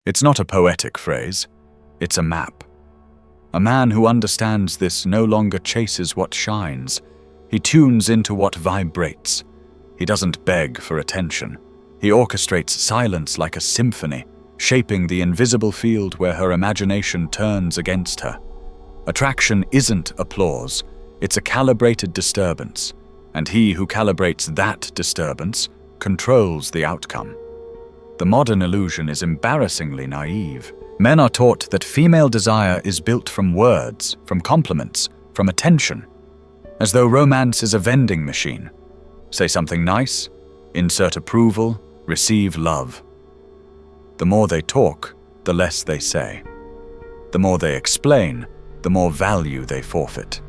It's not a poetic phrase, it's a map. A man who understands this no longer chases what shines. He tunes into what vibrates. He doesn't beg for attention. He orchestrates silence like a symphony, shaping the invisible field where her imagination turns against her. Attraction isn't applause, it's a calibrated disturbance, and he who calibrates that disturbance controls the outcome. The modern illusion is embarrassingly naive. Men are taught that female desire is built from words, from compliments, from attention, as though romance is a vending machine. Say something nice, insert approval, receive love. The more they talk, the less they say. The more they explain, the more value they forfeit.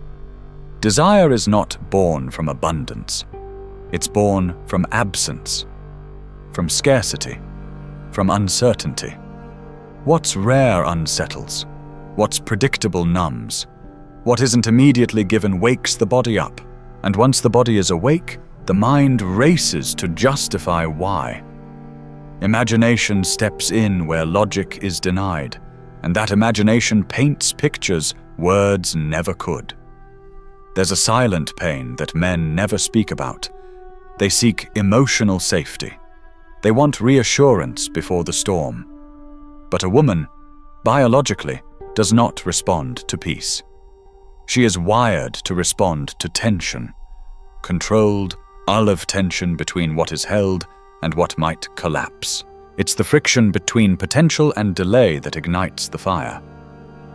Desire is not born from abundance. It's born from absence, from scarcity, from uncertainty. What's rare unsettles. What's predictable numbs. What isn't immediately given wakes the body up, and once the body is awake, the mind races to justify why. Imagination steps in where logic is denied, and that imagination paints pictures words never could. There's a silent pain that men never speak about. They seek emotional safety. They want reassurance before the storm. But a woman, biologically, does not respond to peace. She is wired to respond to tension, controlled, olive tension between what is held and what might collapse. It's the friction between potential and delay that ignites the fire.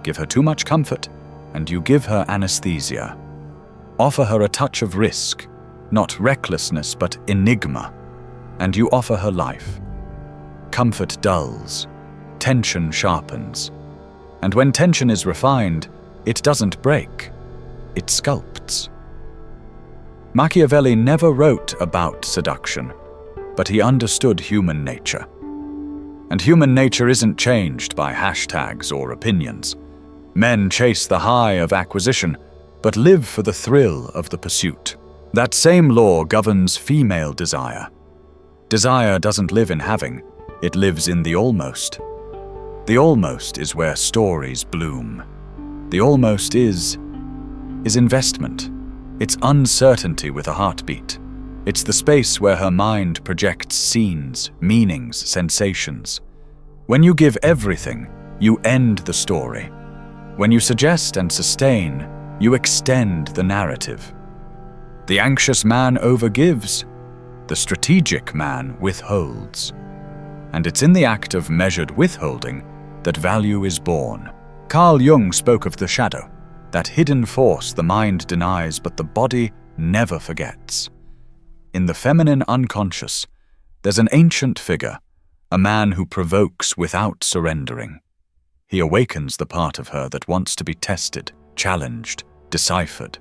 Give her too much comfort, and you give her anesthesia. Offer her a touch of risk, not recklessness but enigma, and you offer her life. Comfort dulls. Tension sharpens. And when tension is refined, it doesn't break, it sculpts. Machiavelli never wrote about seduction, but he understood human nature. And human nature isn't changed by hashtags or opinions. Men chase the high of acquisition, but live for the thrill of the pursuit. That same law governs female desire. Desire doesn't live in having, it lives in the almost. The almost is where stories bloom. The almost is investment. It's uncertainty with a heartbeat. It's the space where her mind projects scenes, meanings, sensations. When you give everything, you end the story. When you suggest and sustain, you extend the narrative. The anxious man overgives. The strategic man withholds. And it's in the act of measured withholding that value is born. Carl Jung spoke of the shadow, that hidden force the mind denies but the body never forgets. In the feminine unconscious, there's an ancient figure, a man who provokes without surrendering. He awakens the part of her that wants to be tested, challenged, deciphered.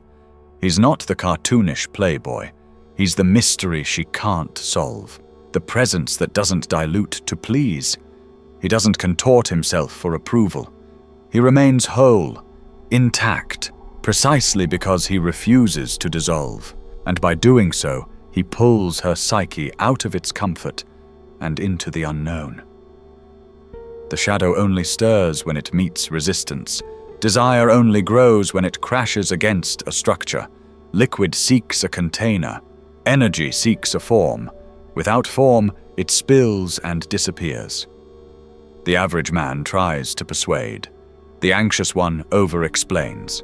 He's not the cartoonish playboy. He's the mystery she can't solve, the presence that doesn't dilute to please. He doesn't contort himself for approval. He remains whole, intact, precisely because he refuses to dissolve. And by doing so, he pulls her psyche out of its comfort and into the unknown. The shadow only stirs when it meets resistance. Desire only grows when it crashes against a structure. Liquid seeks a container. Energy seeks a form. Without form, it spills and disappears. The average man tries to persuade. The anxious one over-explains.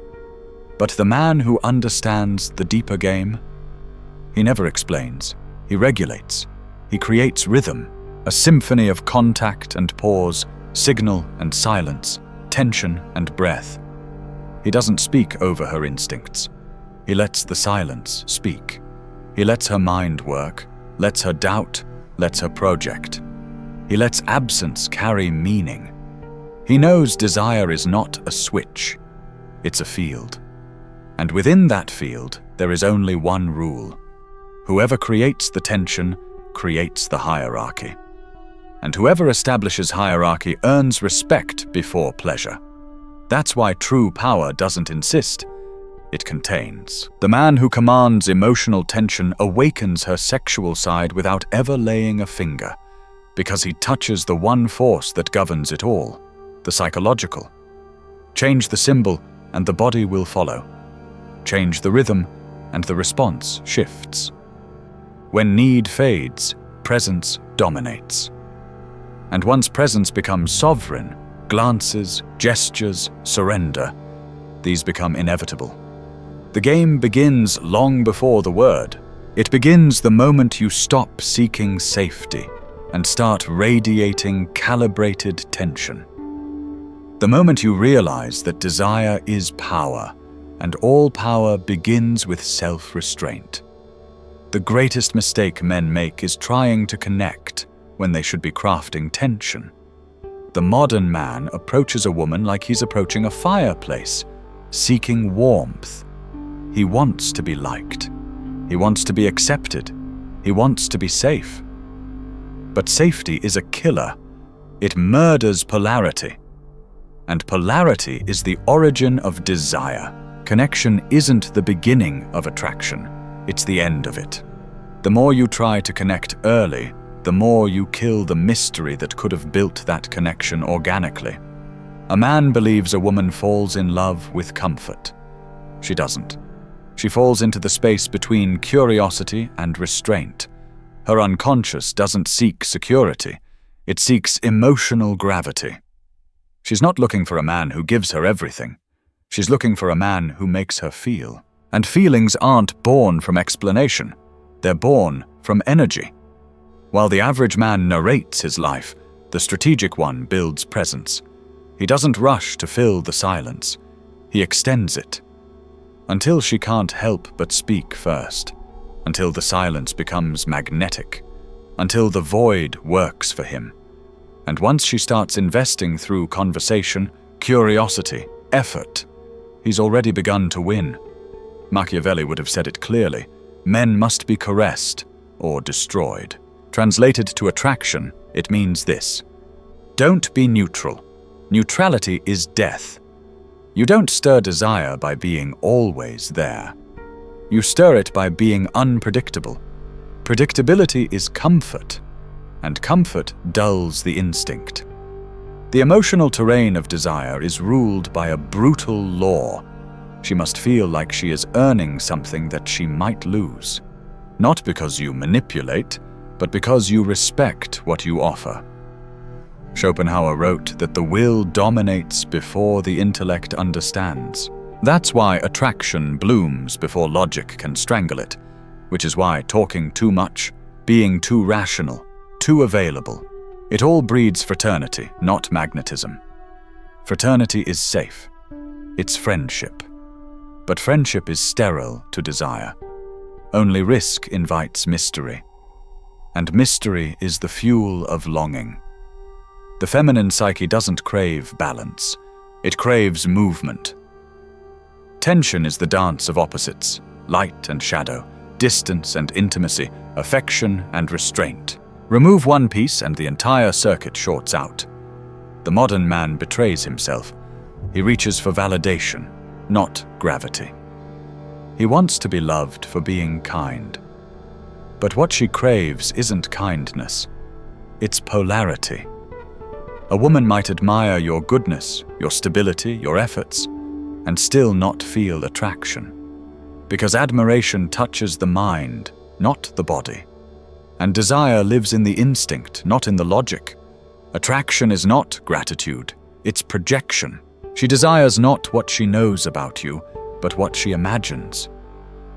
But the man who understands the deeper game, he never explains. He regulates. He creates rhythm, a symphony of contact and pause, signal and silence, tension and breath. He doesn't speak over her instincts. He lets the silence speak. He lets her mind work, lets her doubt, lets her project. He lets absence carry meaning. He knows desire is not a switch, it's a field. And within that field, there is only one rule. Whoever creates the tension creates the hierarchy. And whoever establishes hierarchy earns respect before pleasure. That's why true power doesn't insist, it contains. The man who commands emotional tension awakens her sexual side without ever laying a finger. Because he touches the one force that governs it all, the psychological. Change the symbol and the body will follow. Change the rhythm and the response shifts. When need fades, presence dominates. And once presence becomes sovereign, glances, gestures, surrender, these become inevitable. The game begins long before the word. It begins the moment you stop seeking safety and start radiating calibrated tension. The moment you realize that desire is power, and all power begins with self-restraint. The greatest mistake men make is trying to connect when they should be crafting tension. The modern man approaches a woman like he's approaching a fireplace, seeking warmth. He wants to be liked. He wants to be accepted. He wants to be safe. But safety is a killer. It murders polarity. And polarity is the origin of desire. Connection isn't the beginning of attraction. It's the end of it. The more you try to connect early, the more you kill the mystery that could have built that connection organically. A man believes a woman falls in love with comfort. She doesn't. She falls into the space between curiosity and restraint. Her unconscious doesn't seek security. It seeks emotional gravity. She's not looking for a man who gives her everything. She's looking for a man who makes her feel. And feelings aren't born from explanation. They're born from energy. While the average man narrates his life, the strategic one builds presence. He doesn't rush to fill the silence. He extends it. Until she can't help but speak first. Until the silence becomes magnetic. Until the void works for him. And once she starts investing through conversation, curiosity, effort, he's already begun to win. Machiavelli would have said it clearly. Men must be caressed or destroyed. Translated to attraction, it means this. Don't be neutral. Neutrality is death. You don't stir desire by being always there. You stir it by being unpredictable. Predictability is comfort, and comfort dulls the instinct. The emotional terrain of desire is ruled by a brutal law. She must feel like she is earning something that she might lose. Not because you manipulate, but because you respect what you offer. Schopenhauer wrote that the will dominates before the intellect understands. That's why attraction blooms before logic can strangle it, which is why talking too much, being too rational, too available, it all breeds fraternity, not magnetism. Fraternity is safe. It's friendship. But friendship is sterile to desire. Only risk invites mystery. And mystery is the fuel of longing. The feminine psyche doesn't crave balance. It craves movement. Tension is the dance of opposites, light and shadow, distance and intimacy, affection and restraint. Remove one piece and the entire circuit shorts out. The modern man betrays himself. He reaches for validation, not gravity. He wants to be loved for being kind. But what she craves isn't kindness. It's polarity. A woman might admire your goodness, your stability, your efforts, and still not feel attraction. Because admiration touches the mind, not the body. And desire lives in the instinct, not in the logic. Attraction is not gratitude, it's projection. She desires not what she knows about you, but what she imagines.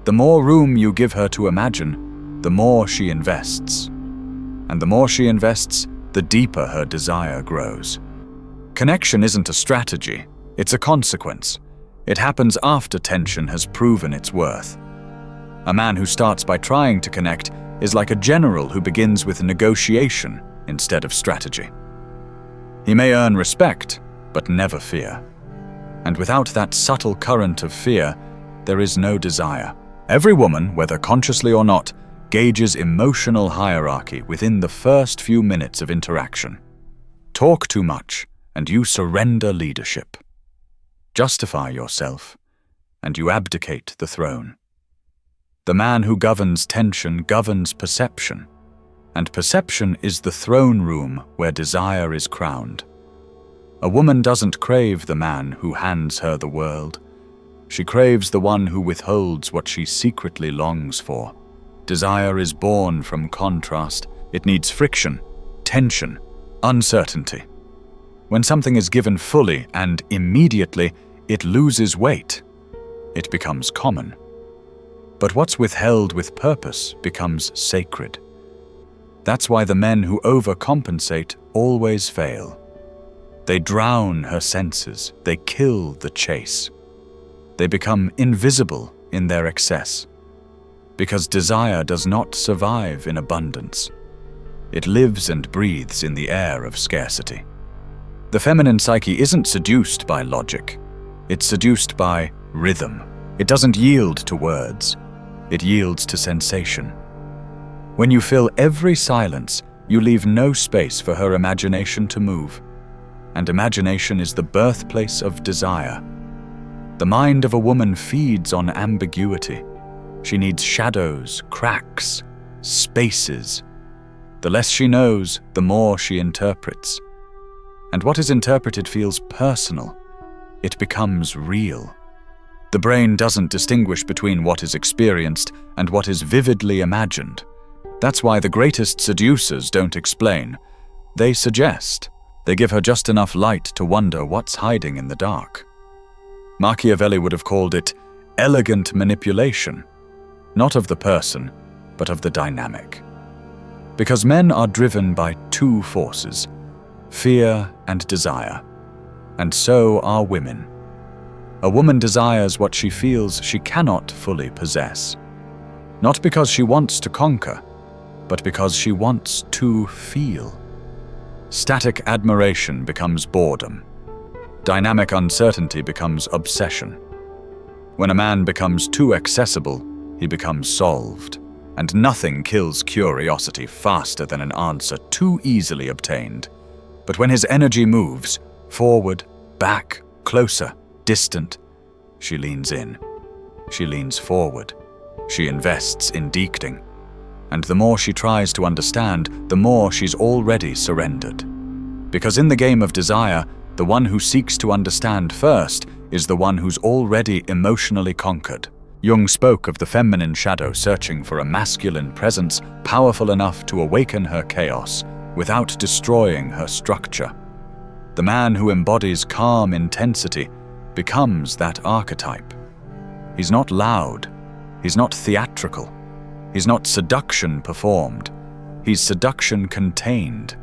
The more room you give her to imagine, the more she invests. And the more she invests, the deeper her desire grows. Connection isn't a strategy, it's a consequence. It happens after tension has proven its worth. A man who starts by trying to connect is like a general who begins with negotiation instead of strategy. He may earn respect, but never fear. And without that subtle current of fear, there is no desire. Every woman, whether consciously or not, gauges emotional hierarchy within the first few minutes of interaction. Talk too much, and you surrender leadership. Justify yourself, and you abdicate the throne. The man who governs tension governs perception, and perception is the throne room where desire is crowned. A woman doesn't crave the man who hands her the world. She craves the one who withholds what she secretly longs for. Desire is born from contrast. It needs friction, tension, uncertainty. When something is given fully and immediately, it loses weight. It becomes common. But what's withheld with purpose becomes sacred. That's why the men who overcompensate always fail. They drown her senses. They kill the chase. They become invisible in their excess. Because desire does not survive in abundance. It lives and breathes in the air of scarcity. The feminine psyche isn't seduced by logic. It's seduced by rhythm. It doesn't yield to words. It yields to sensation. When you fill every silence, you leave no space for her imagination to move. And imagination is the birthplace of desire. The mind of a woman feeds on ambiguity. She needs shadows, cracks, spaces. The less she knows, the more she interprets. And what is interpreted feels personal. It becomes real. The brain doesn't distinguish between what is experienced and what is vividly imagined. That's why the greatest seducers don't explain. They suggest. They give her just enough light to wonder what's hiding in the dark. Machiavelli would have called it elegant manipulation, not of the person, but of the dynamic. Because men are driven by two forces, fear and desire, and so are women. A woman desires what she feels she cannot fully possess, not because she wants to conquer, but because she wants to feel. Static admiration becomes boredom. Dynamic uncertainty becomes obsession. When a man becomes too accessible, he becomes solved, and nothing kills curiosity faster than an answer too easily obtained. But when his energy moves, forward, back, closer, distant, she leans in. She leans forward. She invests in decoding. And the more she tries to understand, the more she's already surrendered. Because in the game of desire, the one who seeks to understand first is the one who's already emotionally conquered. Jung spoke of the feminine shadow searching for a masculine presence powerful enough to awaken her chaos without destroying her structure. The man who embodies calm intensity becomes that archetype. He's not loud. He's not theatrical. He's not seduction performed. He's seduction contained.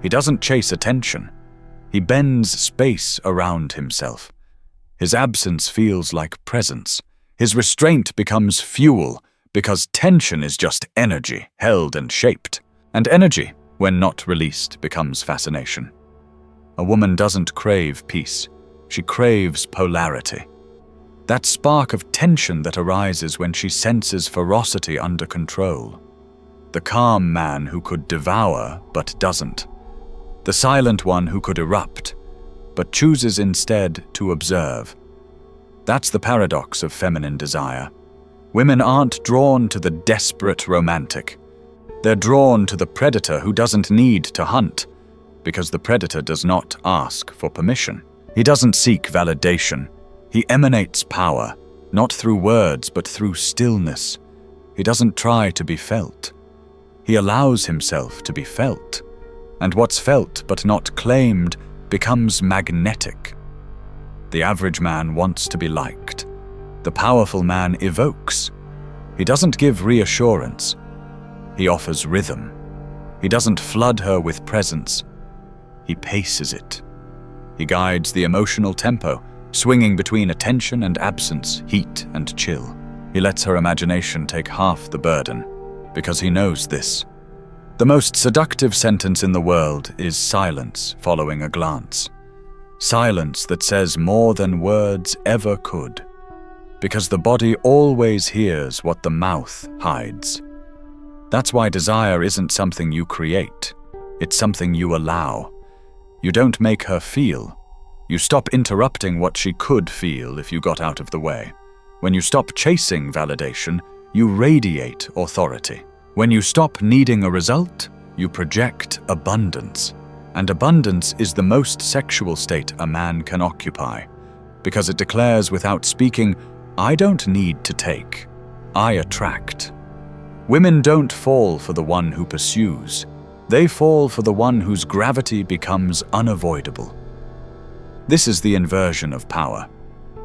He doesn't chase attention. He bends space around himself. His absence feels like presence. His restraint becomes fuel, because tension is just energy held and shaped. And energy, when not released, becomes fascination. A woman doesn't crave peace. She craves polarity. That spark of tension that arises when she senses ferocity under control. The calm man who could devour but doesn't. The silent one who could erupt, but chooses instead to observe. That's the paradox of feminine desire. Women aren't drawn to the desperate romantic. They're drawn to the predator who doesn't need to hunt, because the predator does not ask for permission. He doesn't seek validation. He emanates power, not through words but through stillness. He doesn't try to be felt. He allows himself to be felt. And what's felt but not claimed becomes magnetic. The average man wants to be liked. The powerful man evokes. He doesn't give reassurance. He offers rhythm. He doesn't flood her with presence. He paces it. He guides the emotional tempo, swinging between attention and absence, heat and chill. He lets her imagination take half the burden, because he knows this. The most seductive sentence in the world is silence following a glance. Silence that says more than words ever could. Because the body always hears what the mouth hides. That's why desire isn't something you create. It's something you allow. You don't make her feel. You stop interrupting what she could feel if you got out of the way. When you stop chasing validation, you radiate authority. When you stop needing a result, you project abundance. And abundance is the most sexual state a man can occupy, because it declares without speaking, I don't need to take, I attract. Women don't fall for the one who pursues. They fall for the one whose gravity becomes unavoidable. This is the inversion of power.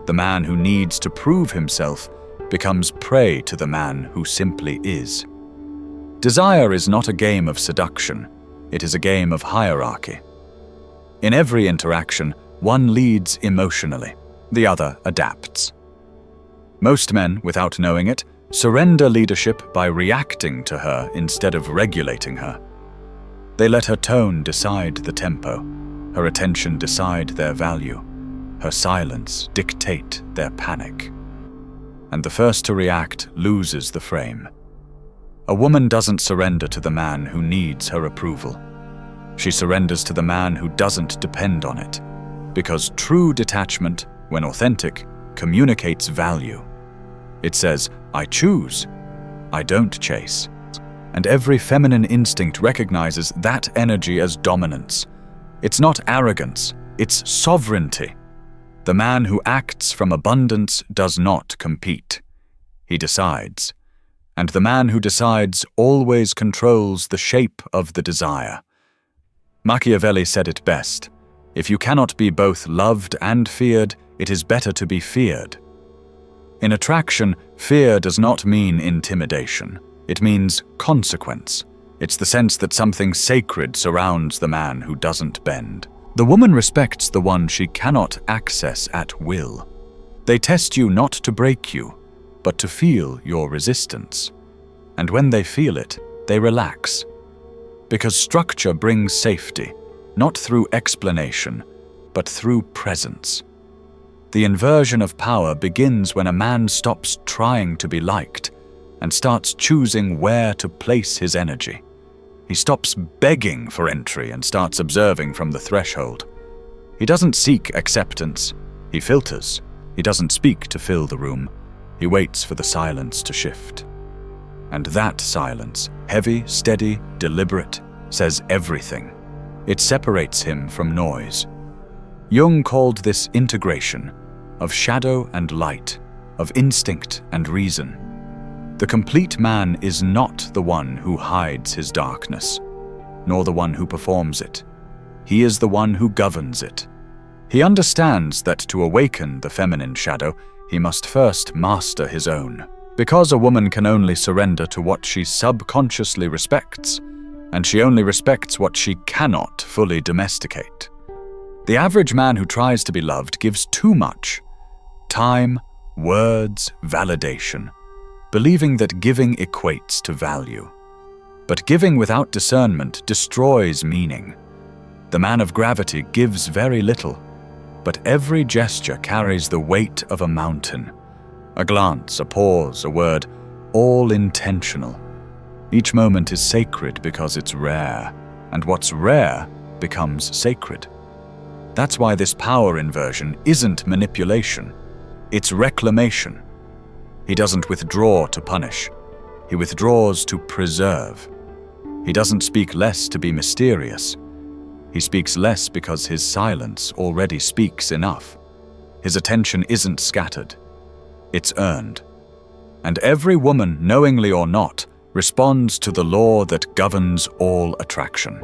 The man who needs to prove himself becomes prey to the man who simply is. Desire is not a game of seduction. It is a game of hierarchy. In every interaction, one leads emotionally, the other adapts. Most men, without knowing it, surrender leadership by reacting to her instead of regulating her. They let her tone decide the tempo, her attention decide their value, her silence dictate their panic. And the first to react loses the frame. A woman doesn't surrender to the man who needs her approval. She surrenders to the man who doesn't depend on it, because true detachment, when authentic, communicates value. It says, I choose, I don't chase. And every feminine instinct recognizes that energy as dominance. It's not arrogance, it's sovereignty. The man who acts from abundance does not compete. He decides. And the man who decides always controls the shape of the desire. Machiavelli said it best, if you cannot be both loved and feared, it is better to be feared. In attraction, fear does not mean intimidation. It means consequence. It's the sense that something sacred surrounds the man who doesn't bend. The woman respects the one she cannot access at will. They test you not to break you, but to feel your resistance. And when they feel it, they relax. Because structure brings safety, not through explanation, but through presence. The inversion of power begins when a man stops trying to be liked and starts choosing where to place his energy. He stops begging for entry and starts observing from the threshold. He doesn't seek acceptance, he filters. He doesn't speak to fill the room, he waits for the silence to shift. And that silence, heavy, steady, deliberate, says everything. It separates him from noise. Jung called this integration, of shadow and light, of instinct and reason. The complete man is not the one who hides his darkness, nor the one who performs it. He is the one who governs it. He understands that to awaken the feminine shadow, he must first master his own. Because a woman can only surrender to what she subconsciously respects, and she only respects what she cannot fully domesticate. The average man who tries to be loved gives too much. Time, words, validation, believing that giving equates to value. But giving without discernment destroys meaning. The man of gravity gives very little, but every gesture carries the weight of a mountain. A glance, a pause, a word, all intentional. Each moment is sacred because it's rare, and what's rare becomes sacred. That's why this power inversion isn't manipulation, it's reclamation. He doesn't withdraw to punish, he withdraws to preserve. He doesn't speak less to be mysterious. He speaks less because his silence already speaks enough. His attention isn't scattered, it's earned. And every woman, knowingly or not, responds to the law that governs all attraction.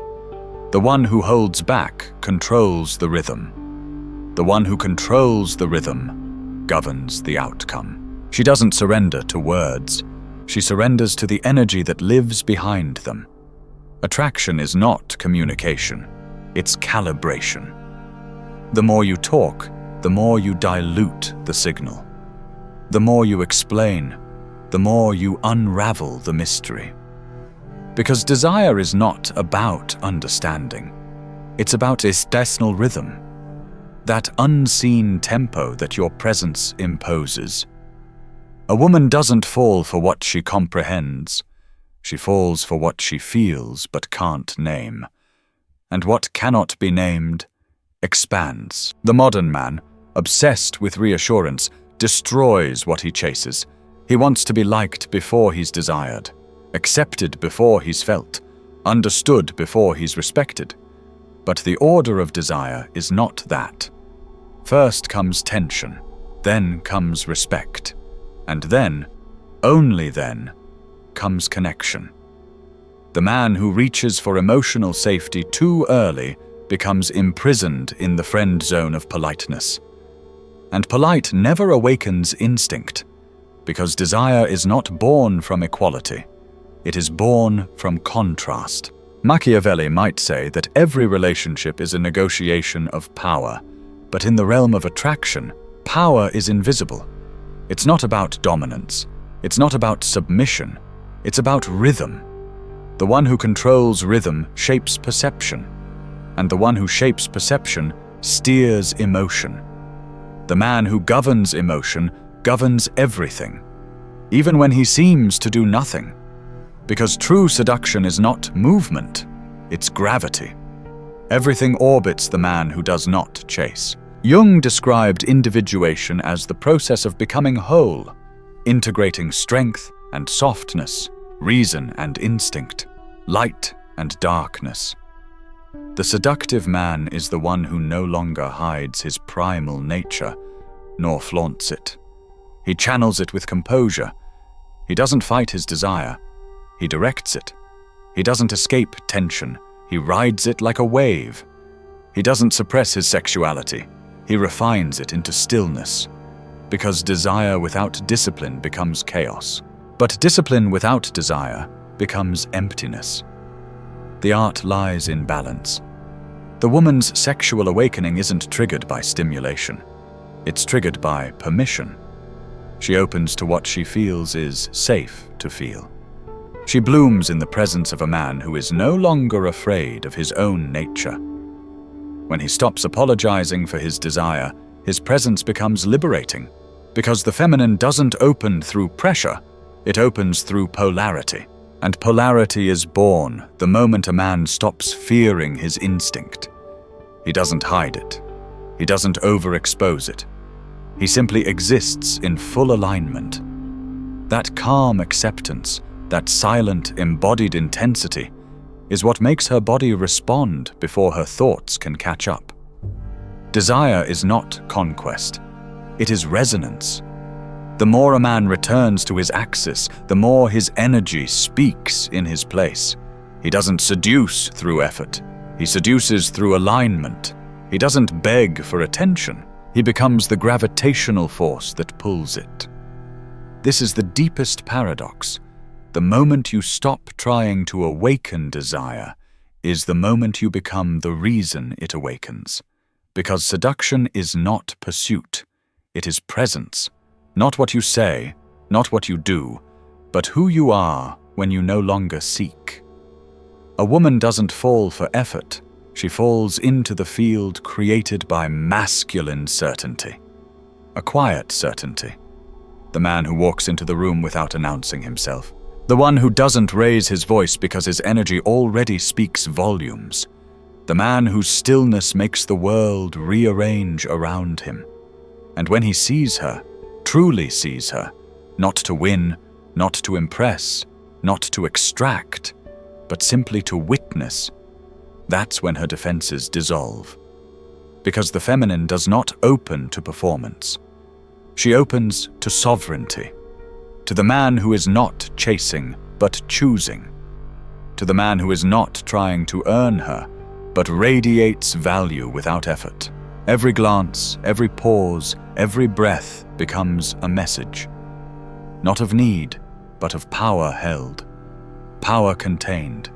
The one who holds back controls the rhythm. The one who controls the rhythm governs the outcome. She doesn't surrender to words. She surrenders to the energy that lives behind them. Attraction is not communication. It's calibration. The more you talk, the more you dilute the signal. The more you explain, the more you unravel the mystery. Because desire is not about understanding. It's about intestinal rhythm, that unseen tempo that your presence imposes. A woman doesn't fall for what she comprehends. She falls for what she feels but can't name. And what cannot be named expands. The modern man, obsessed with reassurance, destroys what he chases. He wants to be liked before he's desired. accepted before he's felt, understood before he's respected. But the order of desire is not that. First comes tension, then comes respect, and then, only then, comes connection. The man who reaches for emotional safety too early becomes imprisoned in the friend zone of politeness. And polite never awakens instinct, because desire is not born from equality. It is born from contrast. Machiavelli might say that every relationship is a negotiation of power, but in the realm of attraction, power is invisible. It's not about dominance. It's not about submission. It's about rhythm. The one who controls rhythm shapes perception, and the one who shapes perception steers emotion. The man who governs emotion governs everything, even when he seems to do nothing. Because true seduction is not movement, it's gravity. Everything orbits the man who does not chase. Jung described individuation as the process of becoming whole, integrating strength and softness, reason and instinct, light and darkness. The seductive man is the one who no longer hides his primal nature, nor flaunts it. He channels it with composure. He doesn't fight his desire. He directs it. He doesn't escape tension. He rides it like a wave. He doesn't suppress his sexuality. He refines it into stillness. Because desire without discipline becomes chaos. But discipline without desire becomes emptiness. The art lies in balance. The woman's sexual awakening isn't triggered by stimulation. It's triggered by permission. She opens to what she feels is safe to feel. She blooms in the presence of a man who is no longer afraid of his own nature. When he stops apologizing for his desire, his presence becomes liberating, because the feminine doesn't open through pressure, it opens through polarity. And polarity is born the moment a man stops fearing his instinct. He doesn't hide it. He doesn't overexpose it. He simply exists in full alignment. That calm acceptance, that silent, embodied intensity, is what makes her body respond before her thoughts can catch up. Desire is not conquest. It is resonance. The more a man returns to his axis, the more his energy speaks in his place. He doesn't seduce through effort. He seduces through alignment. He doesn't beg for attention. He becomes the gravitational force that pulls it. This is the deepest paradox. The moment you stop trying to awaken desire is the moment you become the reason it awakens. Because seduction is not pursuit. It is presence. Not what you say, not what you do, but who you are when you no longer seek. A woman doesn't fall for effort. She falls into the field created by masculine certainty. A quiet certainty. The man who walks into the room without announcing himself. The one who doesn't raise his voice because his energy already speaks volumes. The man whose stillness makes the world rearrange around him. And when he sees her, truly sees her, not to win, not to impress, not to extract, but simply to witness, that's when her defenses dissolve. Because the feminine does not open to performance. She opens to sovereignty, to the man who is not chasing, but choosing, to the man who is not trying to earn her, but radiates value without effort. Every glance, every pause, every breath becomes a message. Not of need, but of power held. Power contained.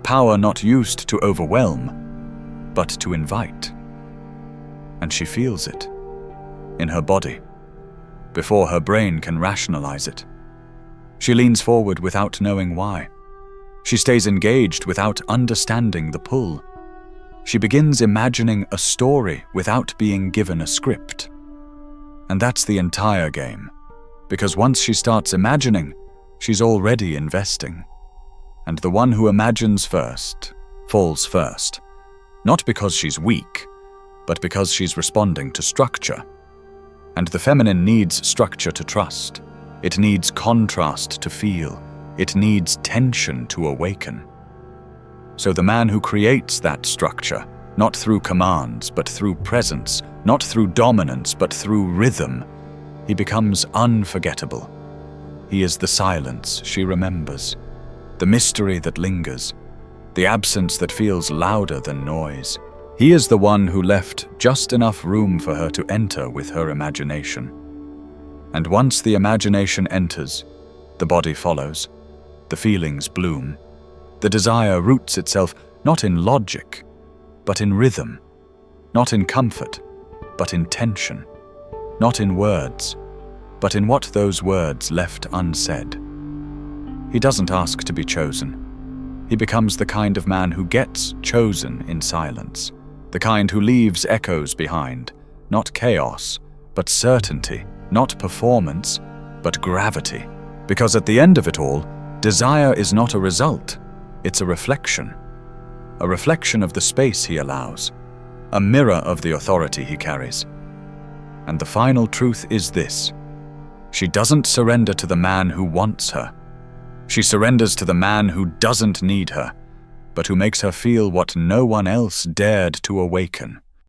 Power not used to overwhelm, but to invite. And she feels it. In her body. Before her brain can rationalize it. She leans forward without knowing why. She stays engaged without understanding the pull. She begins imagining a story without being given a script. And that's the entire game, because once she starts imagining, she's already investing. And the one who imagines first, falls first, not because she's weak, but because she's responding to structure. And the feminine needs structure to trust. It needs contrast to feel. It needs tension to awaken. So the man who creates that structure, not through commands, but through presence, not through dominance, but through rhythm, he becomes unforgettable. He is the silence she remembers, the mystery that lingers, the absence that feels louder than noise. He is the one who left just enough room for her to enter with her imagination. And once the imagination enters, the body follows, the feelings bloom, the desire roots itself not in logic, but in rhythm, not in comfort, but in tension, not in words, but in what those words left unsaid. He doesn't ask to be chosen. He becomes the kind of man who gets chosen in silence, the kind who leaves echoes behind, not chaos, but certainty, not performance, but gravity. Because at the end of it all, desire is not a result, it's a reflection of the space he allows, a mirror of the authority he carries. And the final truth is this: she doesn't surrender to the man who wants her. She surrenders to the man who doesn't need her, but who makes her feel what no one else dared to awaken.